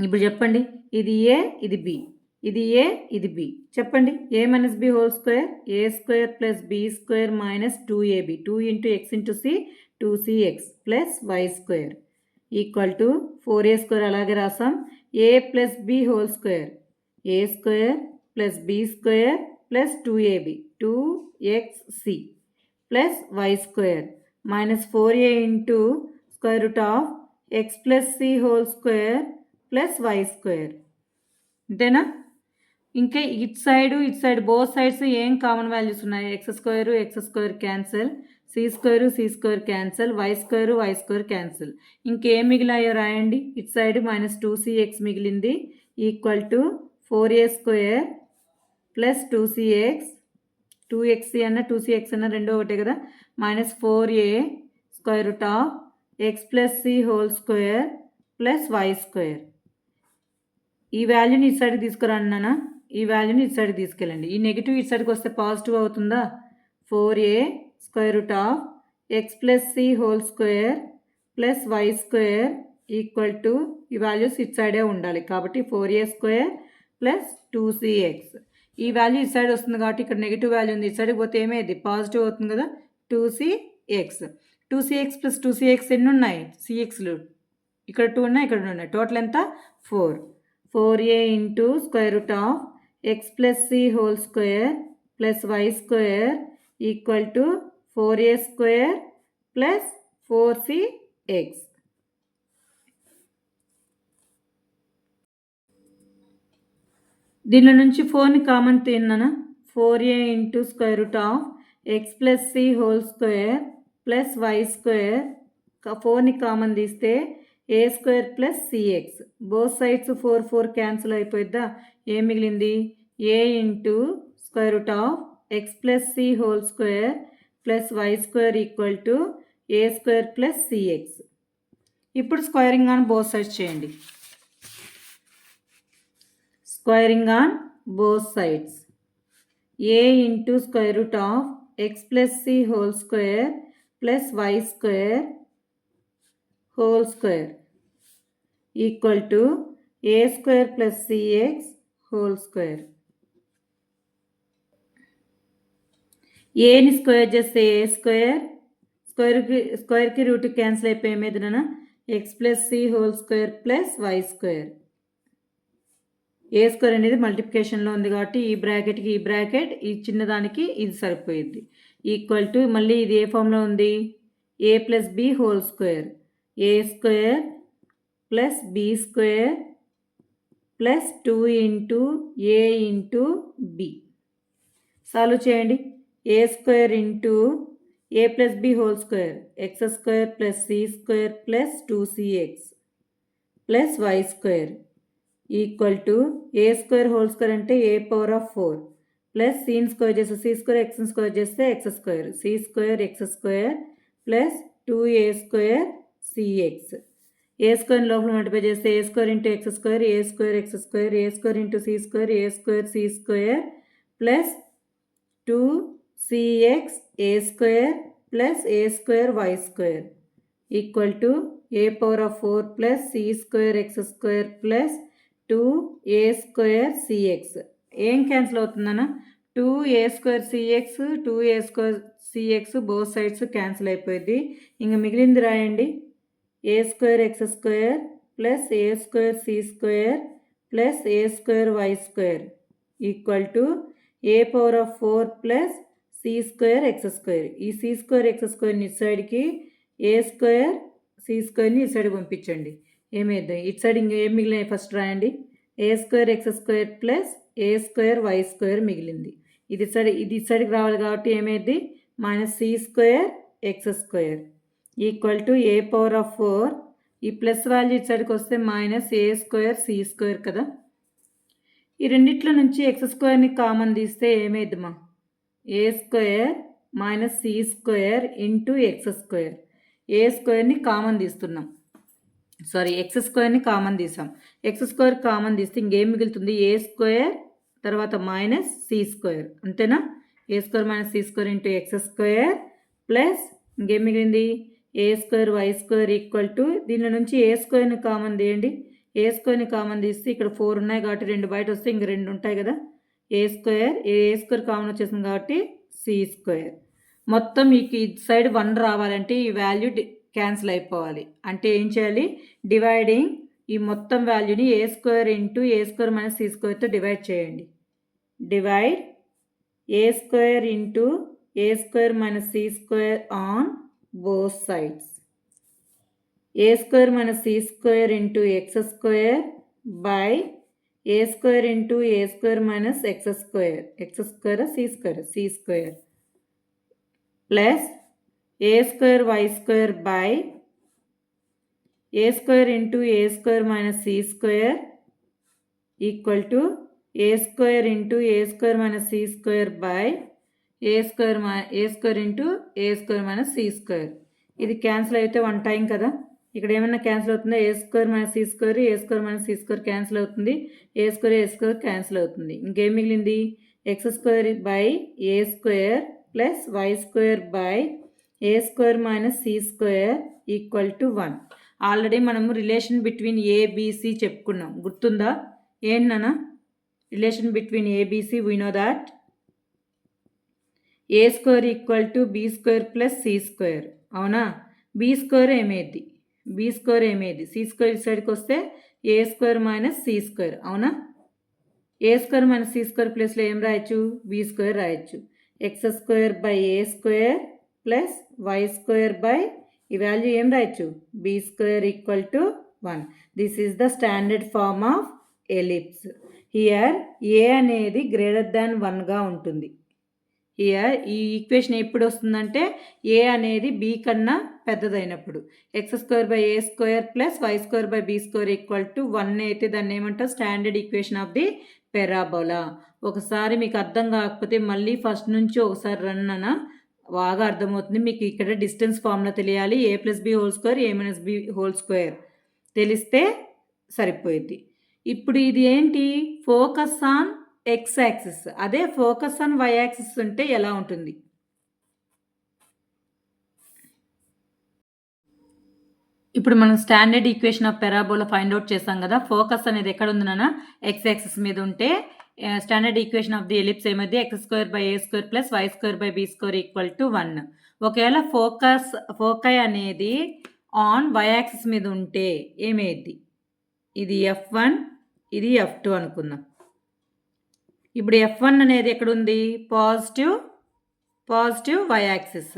ఇప్పుడు చెప్పండి ఇది a ఇది b ఇది ఏ ఇది బి. చెప్పండి A minus B whole square A square plus B square minus 2ab 2 into X into C 2cx plus why square equal to 4a square అలాగే రాసాం. A plus B whole square A square plus B square plus 2ab 2xc plus why square minus 4a into square root of X plus C whole square plus why square. అంతేనా ఇంకా ఇటు side both sides ఏం common values ఉన్నాయి? X square cancel, c square cancel, y square cancel. ఇంకేం మిగిలాయో రాయండి. ఇటు side -2cx మిగిలింది equal to 4a² plus 2cx, 2xc అన్న 2cx అన్న రెండో ఒకటే కదా, -4a square root of X plus C whole square plus why square. ఈ వాల్యూని ఇటు సైడ్కి తీసుకురండి నాన్న. ఈ వాల్యూని ఇటు సైడ్కి తీసుకెళ్ళండి. ఈ నెగిటివ్ ఇటు సైడ్కి వస్తే పాజిటివ్ అవుతుందా? 4a square root of X plus C whole square plus why square equal to ఈ వాల్యూస్ ఇటు సైడే ఉండాలి కాబట్టి 4a² ప్లస్ 2cx. ఈ వాల్యూ ఇటు సైడ్ వస్తుంది కాబట్టి ఇక్కడ నెగిటివ్ వాల్యూ ఉంది, ఇటు సైడ్కి పోతే ఏమైంది? పాజిటివ్ అవుతుంది కదా, 2cx. 2cx ప్లస్ 2cx ఎన్ని ఉన్నాయి? cxలు ఇక్కడ 2 ఉన్నాయి, ఇక్కడ ఉన్నాయి. టోటల్ ఎంత? 4. 4a into square root of X plus C whole square plus why square equal to 4a² plus 4cx. దీనిలో నుంచి 4ని కామన్ తీయనా? 4a into square root of X plus C whole square plus why square, 4ని common తీస్తే a² plus cx. Both sides 4 cancel అయిపోయిద్దా? ఏం మిగిలింది? a into square root of X plus C whole square plus why square equal to a² plus cx. ఇప్పుడు squaring on both sides చేయండి. Squaring on both sides. a into square root of x plus c whole square plus y square whole square equal to a square plus cx whole square. a ని square చేస్తే a square, స్క్వేర్కి root cancel అయిపోయి ఏమైందినా? X plus C whole square plus why square. a² అనేది మల్టిప్లికేషన్లో ఉంది కాబట్టి ఈ బ్రాకెట్కి ఈ బ్రాకెట్, ఈ చిన్నదానికి ఇది సరిపోయింది. ఈక్వల్ టు మళ్ళీ ఇది ఏ ఫామ్లో ఉంది? a plus B whole square, a² plus B square plus 2 into a into b. Solve చేయండి. a² into a plus B whole square x² plus c² plus 2cx plus why square equal to a² whole square అంటే a⁴ plus సీని square చేస్తే c² xని square చేస్తే x² c² x² plus 2a² cx. a² లోపల multiply చేస్తే a² into x² a² x² a² ఇంటూ c² a² c² plus 2cx a² plus a² y² equal to a⁴ plus c² x² plus 2a² cx. ఏం cancel అవుతుందన్నా? 2a² cx 2a² cx both sides cancel అయిపోయింది. ఇంక మిగిలింది రాయండి. a² x² plus a² c² plus a² y² equal to a⁴ plus c² x². ఈ c² x²ని ఇటు సైడ్కి, a² c²ని ఇటు సైడ్ పంపించండి. ఏమైంది? ఇటు సైడ్ ఇంకా ఏం మిగిలినాయి ఫస్ట్ రాయండి. a² x² plus a² y² మిగిలింది. ఇది ఇటు సైడ్కి రావాలి కాబట్టి ఏమైంది? -c² x² equal to a⁴. ఈ ప్లస్ వాల్యూ ఇటు సైడ్కి వస్తే -a² c² కదా. ఈ రెండిట్లో నుంచి x² కామన్ తీస్తే ఏమైందమ్మా? a² c² into x². a² common తీస్తున్నాం, సారీ x² కామన్ తీసాం. x² కామన్ తీస్తే ఇంకేం మిగులుతుంది? a² తర్వాత -c², అంతేనా? a² -c² into x² plus ఇంకేం మిగిలింది? a² y² ఈక్వల్ టు దీని నుంచి a² కామన్ తీయండి. a² కామన్ తీస్తే ఇక్కడ 4 ఉన్నాయి కాబట్టి 2 బయట వస్తే ఇంక 2 ఉంటాయి కదా. a² కామన్ వచ్చేసింది కాబట్టి c². మొత్తం మీకు ఇటు సైడ్ 1 రావాలంటే ఈ వాల్యూ క్యాన్సిల్ అయిపోవాలి. అంటే ఏం చేయాలి? డివైడింగ్ ఈ మొత్తం వాల్యూని a² ఇంటూ a² c²తో డివైడ్ చేయండి. Divide a² into a² c² on both sides. a² c² into x² by a square into a square minus x square c square plus a square y square by a square into a square minus c square equal to A square into a square minus c square by a square into a square minus c square. ఇది cancel అయితే 1 time కదా, ఇక్కడ ఏమైనా cancel అవుతుందా? A square minus c square cancel అవుతుంది, a square cancel అవుతుంది. ఇంకేం మిగిలింది? X square by a square plus why square by a square minus c square equal to 1. Already మనము రిలేషన్ బిట్వీన్ ఏబిసి చెప్పుకున్నాం, గుర్తుందా? ఏంటన్నా relation between ABC? We know that a square equal to b square plus c square. అవునా? B square ఏమేది? C square సైడ్కి వస్తే a square minus c square. అవునా? A square minus c square ప్లేస్లో ఏం రాయొచ్చు? బి స్క్వేర్ రాయొచ్చు. X square by a square plus why square by ఈ వాల్యూ ఏం రాయొచ్చు? B square equal to 1. This is the standard form of ellipse. Here a అనేది greater దాన్ 1గా ఉంటుంది. హియర్ ఈ ఈక్వేషన్ ఎప్పుడు వస్తుందంటే ఏ అనేది బి కన్నా పెద్దదైనప్పుడు. X square by a square plus why square by b square equal to 1 అయితే దాన్ని ఏమంటారు? Standard equation of the parabola. ఒకసారి మీకు అర్థం కాకపోతే మళ్ళీ ఫస్ట్ నుంచి ఒకసారి రన్ అన్న బాగా అర్థమవుతుంది మీకు. ఇక్కడ డిస్టెన్స్ ఫార్ములా తెలియాలి. ఏ ప్లస్ బి హోల్ స్క్వేర్ ఏ మైనస్ బి హోల్ స్క్వేర్ తెలిస్తే సరిపోయింది. ఇప్పుడు ఇది ఏంటి? Focus on x axis. అదే ఫోకస్ ఆన్ వై యాక్సిస్ ఉంటే ఎలా ఉంటుంది? ఇప్పుడు మనం standard equation of parabola find out చేస్తాం కదా. ఫోకస్ అనేది ఎక్కడ ఉంది నాన్న? ఎక్స్ యాక్సిస్ మీద ఉంటే standard equation of the ellipse ఏమైంది? X square by a square plus why square by b square equal to 1. ఒకవేళ ఫోకై అనేది ఆన్ వై యాక్సిస్ మీద ఉంటే ఏమైంది? ఇది F1 ఇది F2 అనుకుందాం. ఇప్పుడు F1 అనేది ఎక్కడుంది? Positive y axis.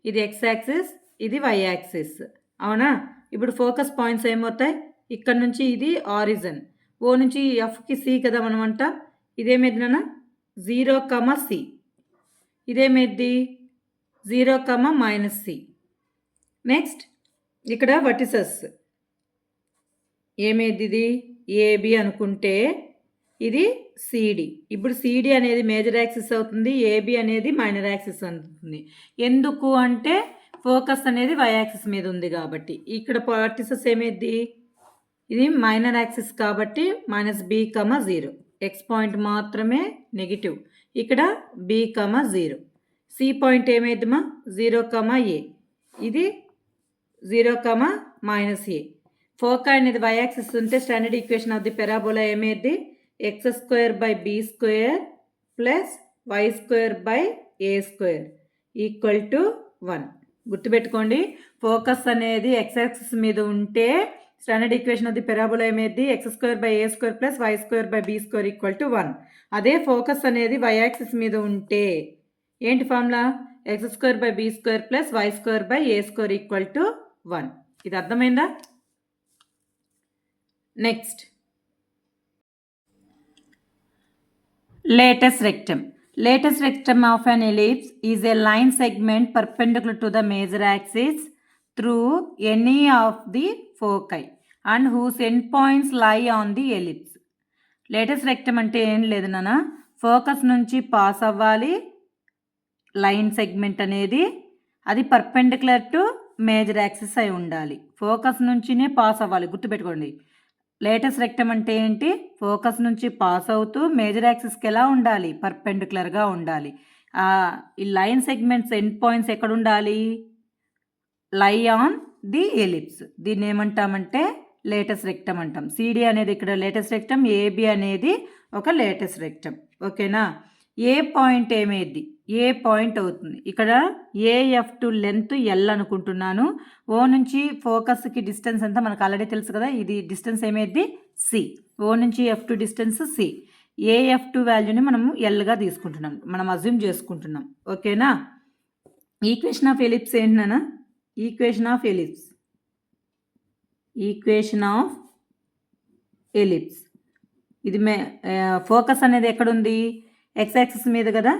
ఇది ఎక్స్ యాక్సిస్, ఇది వై యాక్సిస్. అవునా? ఇప్పుడు ఫోకస్ పాయింట్స్ ఏమవుతాయి? ఇక్కడ నుంచి ఇది ఆరిజిన్, ఓ నుంచి ఎఫ్కి సి కదా మనం అంట. ఇదేమేది నాన్న? 0, సి. ఇదేమేది? 0, సి. నెక్స్ట్ ఇక్కడ వర్టిసెస్ ఏమేది? ఇది ఏబి అనుకుంటే ఇది సిడి. ఇప్పుడు సిడి అనేది మేజర్ యాక్సిస్ అవుతుంది, ఏబి అనేది మైనర్ యాక్సిస్ అవుతుంది. ఎందుకు అంటే ఫోకస్ అనేది వై యాక్సిస్ మీద ఉంది కాబట్టి. ఇక్కడ వర్టిసెస్ ఏమేది? ఇది మైనర్ యాక్సిస్ కాబట్టి -b, 0. ఎక్స్ పాయింట్ మాత్రమే నెగిటివ్. ఇక్కడ b, 0. సి పాయింట్ ఏమేదమ్మా? 0, ఏ. ఇది 0, -a. ఫోకా అనేది వై యాక్సిస్ ఉంటే standard equation of the parabola ఏమేది? X square by b square plus why square by a square equal to 1. గుర్తుపెట్టుకోండి, ఫోకస్ అనేది ఎక్స్ యాక్సిస్ మీద ఉంటే standard equation of the parabola ఏమేది? X square by a square plus why square by b square equal to 1. అదే focus అనేది y axis మీద ఉంటే ఏంటి formula? X square by b square plus why square by a square equal to 1. ఇది అర్థమైందా? Next latest rectum. Latest rectum of an ellipse is a line segment perpendicular to the major axis through any of the foci and whose endpoints lie on the ellipse. Latest rectum అంటే ఏం లేదు నాన్న, focus నుంచి pass అవ్వాలి line segment అనేది, అది perpendicular to major axis అయి ఉండాలి. ఫోకస్ నుంచినే పాస్ అవ్వాలి, గుర్తుపెట్టుకోండి. లేటెస్ట్ రెక్టమ్ అంటే ఏంటి? ఫోకస్ నుంచి పాస్ అవుతూ మేజర్ యాక్సిస్కి ఎలా ఉండాలి? పర్పెండిక్యులర్గా ఉండాలి. ఈ లైన్ సెగ్మెంట్స్ ఎండ్ పాయింట్స్ ఎక్కడ ఉండాలి? Lie on the ellipse. దీన్ని ఏమంటామంటే లేటెస్ట్ రెక్టమ్ అంటాం. సిడి అనేది ఇక్కడ లేటెస్ట్ రెక్టమ్, ఏబి అనేది ఒక లేటెస్ట్ రెక్టమ్. ఓకేనా? ఏ పాయింట్ ఏమేది? ఏ పాయింట్ అవుతుంది. ఇక్కడ ఏఎఫ్2 లెంత్ ఎల్ అనుకుంటున్నాను. ఓ నుంచి ఫోకస్కి డిస్టెన్స్ అంతా మనకు ఆల్రెడీ తెలుసు కదా, ఇది డిస్టెన్స్ ఏమేది? సి. ఓ నుంచి F2 డిస్టెన్స్ సి. ఏఎఫ్2 వాల్యూని మనము ఎల్గా తీసుకుంటున్నాం, మనం అజ్యూమ్ చేసుకుంటున్నాం. ఓకేనా? ఈక్వేషన్ ఆఫ్ ఎలిప్స్ ఏంటన్నా? ఈక్వేషన్ ఆఫ్ ఎలిప్స్ ఇది ఫోకస్ అనేది ఎక్కడుంది, ఎక్స్ యాక్సిస్ మీద కదా.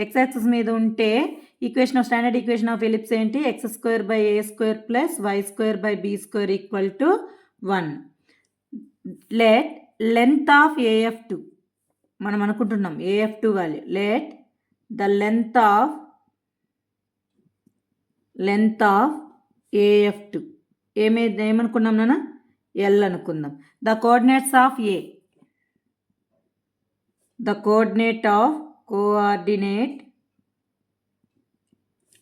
ఎక్స్ యాక్సిస్ మీద ఉంటే equation of standard equation of ellipse ఏంటి, x² + y² = b² = 1. Let length of AF2, మనం అనుకుంటున్నాం AF2 value. Let the length of AF2 ఏమనుకున్నాం నాన్న, L అనుకుందాం. The coordinates of A, the coordinate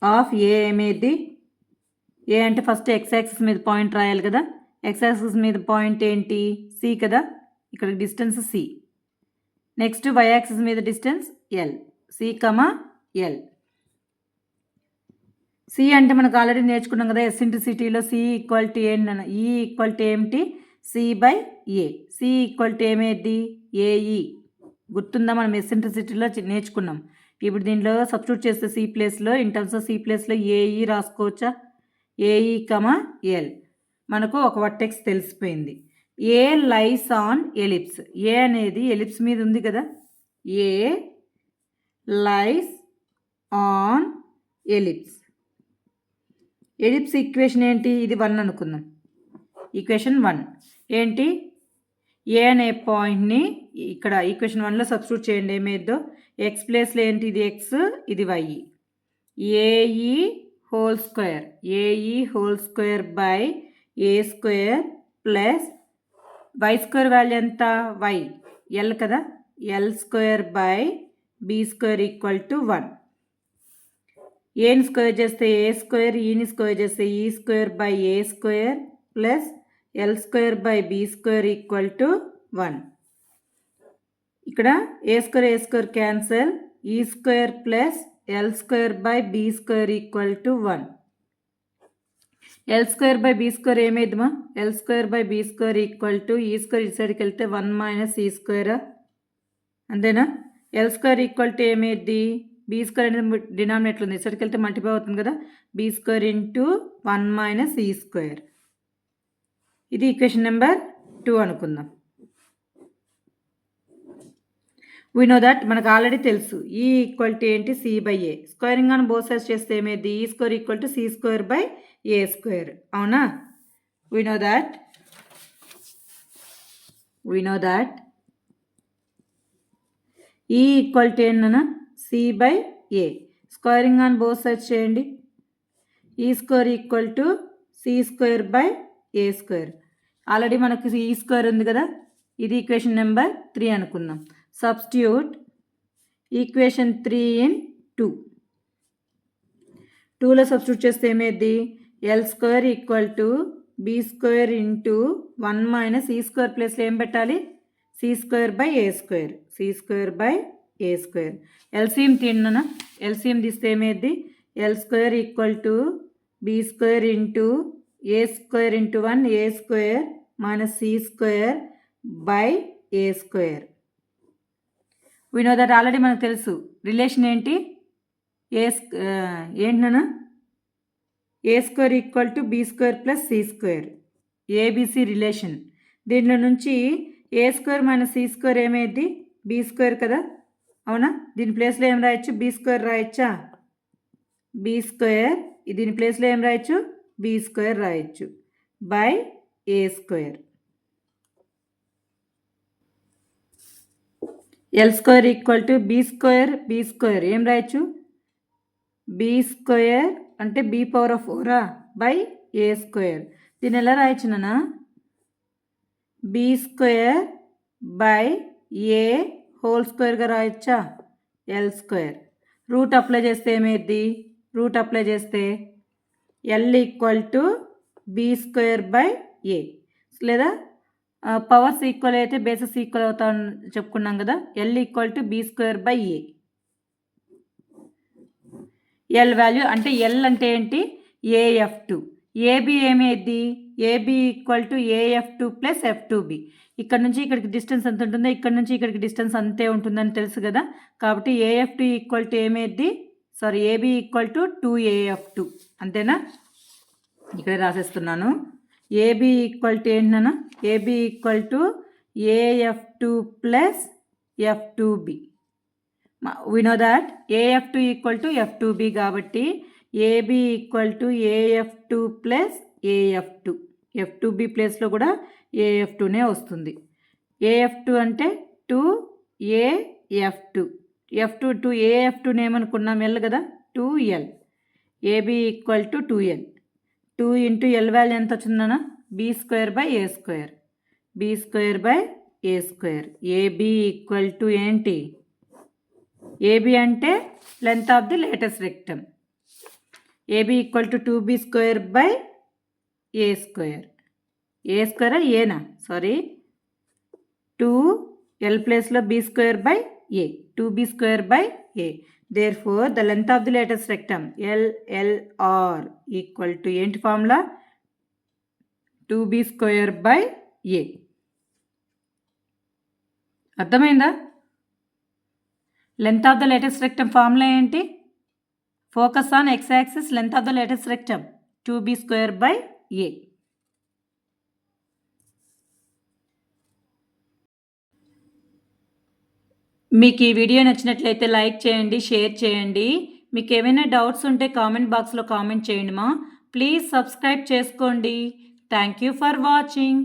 of A ఏమేది, A అంటే ఫస్ట్ ఎక్స్ యాక్సిస్ మీద point రాయాలి కదా. ఎక్స్ యాక్సిస్ మీద పాయింట్ ఏంటి, C కదా. ఇక్కడ distance C. Next y axis మీద distance L, C, L. C అంటే మనకు ఆల్రెడీ నేర్చుకున్నాం కదా ఎసెంట్రిసిటీలో. C = ఏంటి, E = ఏమిటి, C/A. C = ఏమేది, AE. గుర్తుందా, మనం ఎసెంట్రిసిటీలో నేర్చుకున్నాం. ఇప్పుడు దీంట్లో సబ్స్టిట్యూట్ చేస్తే C ప్లేస్లో, ఇన్ టర్మ్స్ ఆఫ్ C ప్లేస్లో AE రాసుకోవచ్చా, AE, L. మనకు ఒక వర్టెక్స్ తెలిసిపోయింది. A లైస్ ఆన్ ఎలిప్స్, ఏ అనేది ఎలిప్స్ మీద ఉంది కదా. A lies on ellipse. Ellipse equation ఏంటి, ఇది 1 అనుకుందాం. ఈక్వేషన్ 1 ఏంటి, ఏ అనే పాయింట్ని ఇక్కడ ఈక్వేషన్ 1లో సబ్స్టిట్యూట్ చేయండి. ఏమేద్దో, ఎక్స్ ప్లేస్లో ఏంటి, ఇది ఎక్స్, ఇది y. AE² by A² plus y² value ఎంత, y, L కదా. L² by B² = 1. ఏని స్క్వేర్ చేస్తే A², ఈని స్క్వేర్ చేస్తే E² by A² plus L² by B² = 1. ఇక్కడ A² cancel, E² plus L² by B² = 1. L² by B² ఏమైందమ్మా, L² by B² = E² ఇటు సైడ్కి వెళ్తే 1 - E², అంతేనా. L² ఏమైంది, B² అనేది డినామినేటర్ ఉంది, ఇటు సైడ్కి వెళ్తే మల్టిప్లై అవుతుంది కదా. B² × 1 - E². ఇది ఈక్వేషన్ నెంబర్ 2 అనుకుందాం. వీ నో దట్, మనకు ఆల్రెడీ తెలుసు E = ఏంటి, C/A. Squaring on both sides చేస్తే ఏమైంది, E² = C² బై A². అవునా. వీ నో దట్ E = ఏంటన్నా, C/A. Squaring on both sides చేయండి. E² = C² by A². Already మనకు E² ఉంది కదా. ఇది ఈక్వేషన్ నెంబర్ 3 అనుకుందాం. Substitute equation 3 in 2. 2లో సబ్స్టిట్యూట్ చేస్తే ఏమైంది, L² = B² × 1 - E² ప్లేస్లో ఏం పెట్టాలి, C² by A². LCM తీయన్నా, LCM తీస్తే ఏమైంది, L² = B² × A² × 1 A² - C² by A². We know that, already మనకు తెలుసు రిలేషన్ ఏంటి, ఏంటన్నా, A² = B² plus C², ABC relation. దీంట్లో నుంచి A² - C² ఏమైంది, B² కదా. అవునా. దీని ప్లేస్లో ఏం రాయొచ్చు, B² రాయొచ్చా, B². దీని ప్లేస్లో ఏం రాయొచ్చు, B² రాయొచ్చు బై A². L² = B² ఏం రాయొచ్చు, B² అంటే B⁴ బై A². దీన్ని ఎలా రాయొచ్చు నాన్న, B² by A² రాయొచ్చా, L². Route apply చేస్తే ఏమైంది, L = B² బై A. లేదా పవర్స్ ఈక్వల్ అయితే బేసెస్ ఈక్వల్ అవుతాయని చెప్పుకున్నాం కదా. L = B² by A. L value అంటే L అంటే ఏంటి, AF2. AB ఏమైంది, AB = AF2 ప్లస్ F2B. ఇక్కడ నుంచి ఇక్కడికి డిస్టెన్స్ ఎంత ఉంటుందో ఇక్కడ నుంచి ఇక్కడికి డిస్టెన్స్ అంతే ఉంటుందని తెలుసు కదా. కాబట్టి AF2 = ఏమైంది, AB = 2AF2. అంతేనా. ఇక్కడ రాసేస్తున్నాను. AB = ఏంటన్నా, AB = AF2 plus F2B. We know that AF2 equal to F2B కాబట్టి AB equal to AF2 plus AF2. F2B ప్లేస్లో కూడా AF2నే వస్తుంది. AF2 అంటే 2AF2. F2 to AF2 ఏమనుకున్నాం L కదా 2L. AB equal to 2L. 2 into L value ఎంత వచ్చిందన్న B²/A². B²/A². AB equal to ఏంటి AB అంటే length of the latus rectum. AB equal to 2B²/A². A² ఏనా సారీ 2L ప్లేస్లో B²/A. 2B²/A. Therefore, the length of the latest rectum LLR equal to ఏంటి formula 2B²/A. అర్థమైందా? Length of the latus rectum formula ఏంటి? Focus on x axis length of the latus rectum 2B²/A. మీకు ఈ video నచ్చినట్లయితే like చేయండి, share చేయండి. మీకు ఏమైనా డౌట్స్ ఉంటే కామెంట్ బాక్స్లో కామెంట్ చేయండి మా. ప్లీజ్ సబ్స్క్రైబ్ చేసుకోండి. Thank you for watching.